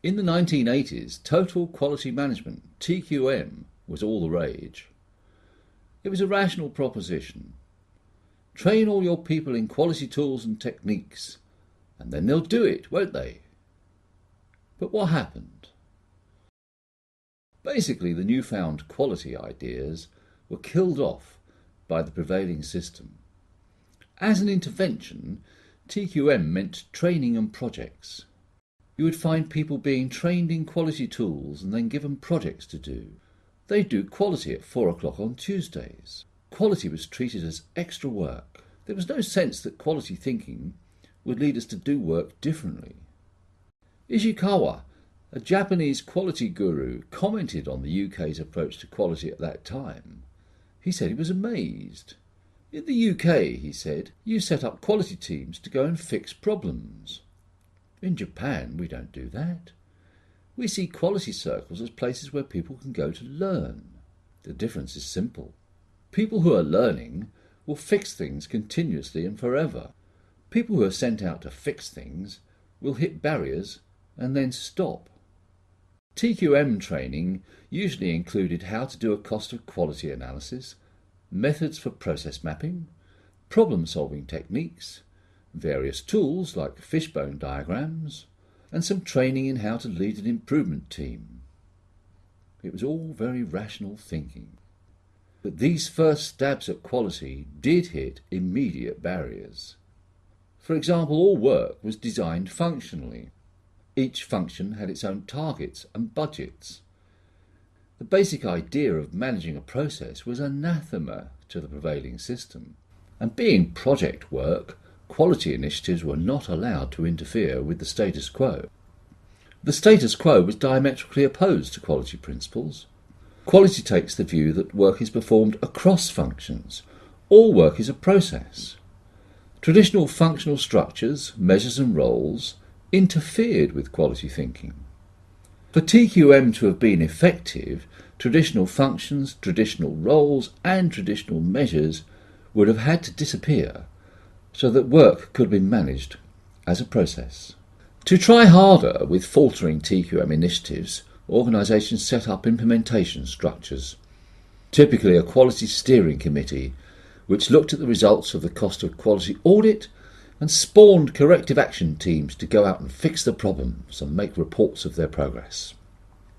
In the 1980s, total quality management, TQM, was all the rage. It was a rational proposition. Train all your people in quality tools and techniques, and then they'll do it, won't they? But what happened? Basically, the newfound quality ideas were killed off by the prevailing system. As an intervention, TQM meant training and projects. You would find people being trained in quality tools and then given projects to do. They'd do quality at 4 o'clock on Tuesdays. Quality was treated as extra work. There was no sense that quality thinking would lead us to do work differently. Ishikawa, a Japanese quality guru, commented on the UK's approach to quality at that time. He said he was amazed. In the UK, he said, you set up quality teams to go and fix problems. In Japan, we don't do that. We see quality circles as places where people can go to learn. The difference is simple. People who are learning will fix things continuously and forever. People who are sent out to fix things will hit barriers and then stop. TQM training usually included how to do a cost of quality analysis, methods for process mapping, problem-solving techniques, various tools like fishbone diagrams, and some training in how to lead an improvement team. It was all very rational thinking. But these first stabs at quality did hit immediate barriers. For example, all work was designed functionally. Each function had its own targets and budgets. The basic idea of managing a process was anathema to the prevailing system. And being project work, quality initiatives were not allowed to interfere with the status quo. The status quo was diametrically opposed to quality principles. Quality takes the view that work is performed across functions. All work is a process. Traditional functional structures, measures and roles interfered with quality thinking. For TQM to have been effective, traditional functions, traditional roles and traditional measures would have had to disappear so that work could be managed as a process. To try harder with faltering TQM initiatives, organisations set up implementation structures, typically a quality steering committee, which looked at the results of the cost of quality audit and spawned corrective action teams to go out and fix the problems and make reports of their progress.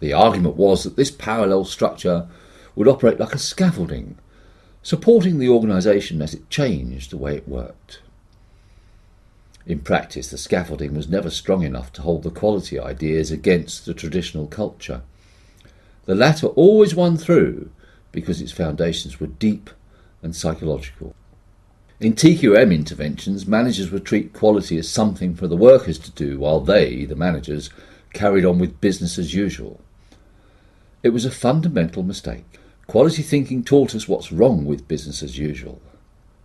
The argument was that this parallel structure would operate like a scaffolding, supporting the organisation as it changed the way it worked. In practice, the scaffolding was never strong enough to hold the quality ideas against the traditional culture. The latter always won through because its foundations were deep and psychological. In TQM interventions, managers would treat quality as something for the workers to do while they, the managers, carried on with business as usual. It was a fundamental mistake. Quality thinking taught us what's wrong with business as usual.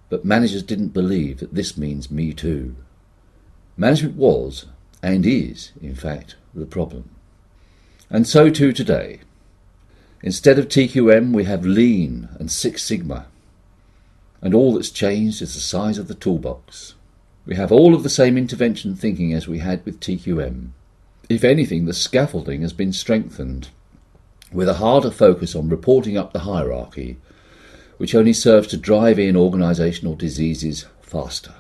But managers didn't believe that this means me too. Management was, and is, in fact, the problem. And so too today. Instead of TQM, we have Lean and Six Sigma. And all that's changed is the size of the toolbox. We have all of the same intervention thinking as we had with TQM. If anything, the scaffolding has been strengthened, with a harder focus on reporting up the hierarchy, which only serves to drive in organisational diseases faster.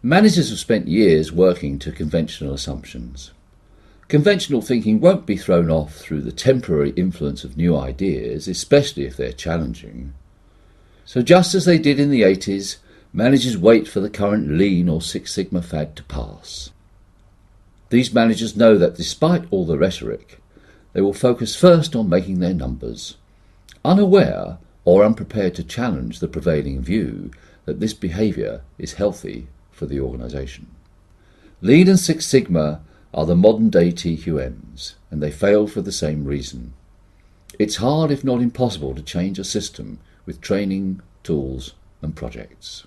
Managers have spent years working to conventional assumptions. Conventional thinking won't be thrown off through the temporary influence of new ideas, especially if they're challenging. So just as they did in the 80s, managers wait for the current Lean or Six Sigma fad to pass. These managers know that despite all the rhetoric, they will focus first on making their numbers, unaware or unprepared to challenge the prevailing view that this behaviour is healthy for the organisation. Lean and Six Sigma are the modern-day TQMs, and they fail for the same reason. It's hard, if not impossible, to change a system with training, tools and projects.